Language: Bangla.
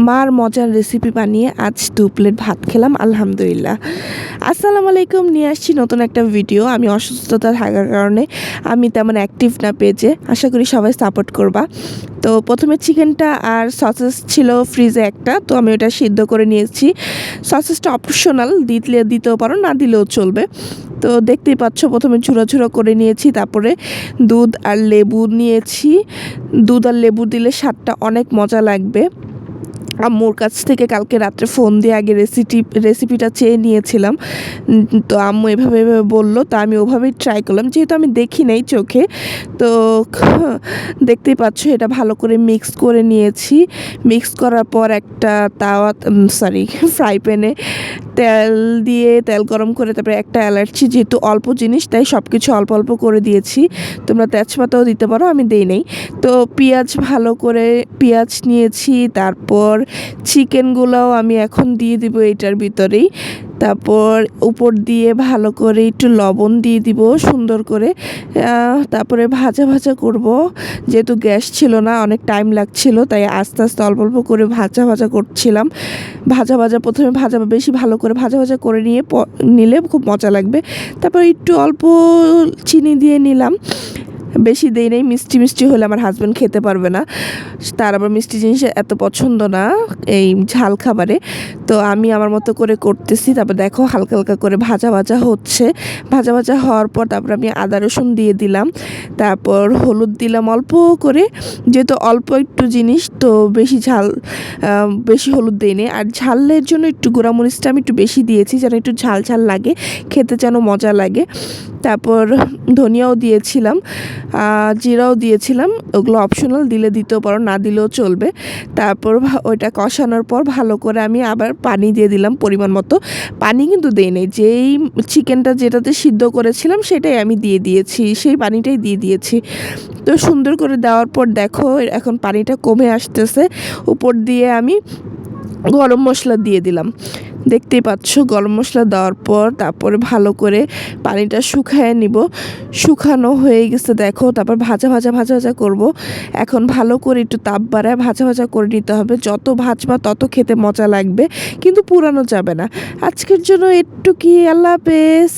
মার মজার রেসিপি বানিয়ে আজ 2 প্লেট ভাত খেলাম আলহামদুলিল্লাহ। আসসালামু আলাইকুম, নিয়ে আসছি নতুন একটা ভিডিও। আমি অসুস্থতা থাকার কারণে আমি তেমন অ্যাক্টিভ না পেজে, আশা করি সবাই সাপোর্ট করবা। তো প্রথমে চিকেনটা আর সসেস ছিল ফ্রিজে একটা, তো আমি ওটা সিদ্ধ করে নিয়েছি। সসেসটা অপশনাল, দিতেও পারো, না দিলেও চলবে। তো দেখতেই পাচ্ছ প্রথমে ঝুড়ো ঝুড়ো করে নিয়েছি, তারপরে দুধ আর লেবু নিয়েছি। দুধ আর লেবু দিলে স্বাদটা অনেক মজা লাগবে। আম্মুর কাছ থেকে কালকে রাত্রে ফোন দিয়ে আগে রেসিপিটা চেয়ে নিয়েছিলাম। তো আম্মু এভাবে বললো, তা আমি ওভাবেই ট্রাই করলাম, যেহেতু আমি দেখি নাই চোখে। তো দেখতেই পাচ্ছ এটা ভালো করে মিক্স করে নিয়েছি। মিক্স করার পর একটা ফ্রাই প্যানে তেল গরম করে তারপরে একটা এলাচি, যেহেতু অল্প জিনিস তাই সব কিছু অল্প অল্প করে দিয়েছি। তোমরা তেজপাতাও দিতে পারো, আমি দেই নাই। তো পেঁয়াজ নিয়েছি, তারপর চিকেনগুলোও আমি এখন দিয়ে দিব এটার ভিতরেই। তারপর উপর দিয়ে ভালো করে একটু লবণ দিয়ে দিব সুন্দর করে। তারপরে ভাজা ভাজা করব, যেহেতু গ্যাস ছিল না, অনেক টাইম লাগছিল, তাই আস্তে আস্তে অল্প অল্প করে ভাজা করছিলাম। প্রথমে বেশি ভালো করে ভাজা করে নিলে খুব মজা লাগবে। তারপর একটু অল্প চিনি দিয়ে নিলাম, বেশি দেই নাই। মিষ্টি হলে আমার হাজব্যান্ড খেতে পারবে না, তার আবার মিষ্টি জিনিস এত পছন্দ না এই ঝাল খাবারে। তো আমি আমার মতো করে করতেছি। তারপর দেখো হালকা হালকা করে ভাজা হচ্ছে। ভাজা হওয়ার পর তারপর আমি আদা রসুন দিয়ে দিলাম, তারপর হলুদ দিলাম অল্প করে, যেহেতু অল্প একটু জিনিস তো বেশি হলুদ দিইনি। আর ঝালের জন্য একটু গুঁড়ামরিচটা আমি একটু বেশি দিয়েছি, যেন একটু ঝাল লাগে, খেতে যেন মজা লাগে। তারপর ধনিয়াও দিয়েছিলাম, জিরাও দিয়েছিলাম। ওগুলো অপশনাল, দিতেও পারো, না দিলেও চলবে। তারপর ওইটা কষানোর পর ভালো করে আমি আবার পানি দিয়ে দিলাম পরিমাণ মতো। পানি কিন্তু দেই নাই, যেই চিকেনটা যেটাতে সিদ্ধ করেছিলাম সেটাই আমি সেই পানিটাই দিয়ে দিয়েছি। তো সুন্দর করে দেওয়ার পর দেখো এখন পানিটা কমে আসতেছে। উপর দিয়ে আমি গরম মশলা দিয়ে দিলাম। দেখতেই পাচ্ছ গরম মশলা দেওয়ার পর তারপরে ভালো করে পানিটা শুকানো হয়ে গেছে দেখো। তারপর ভাজা করব। এখন ভালো করে একটু তাপ বাড়ায় ভাজা করে নিতে হবে। যত ভাজবা তত খেতে মজা লাগবে, কিন্তু পুরানো যাবে না। আজকের জন্য একটু কি, আল্লাহ হাফেজ।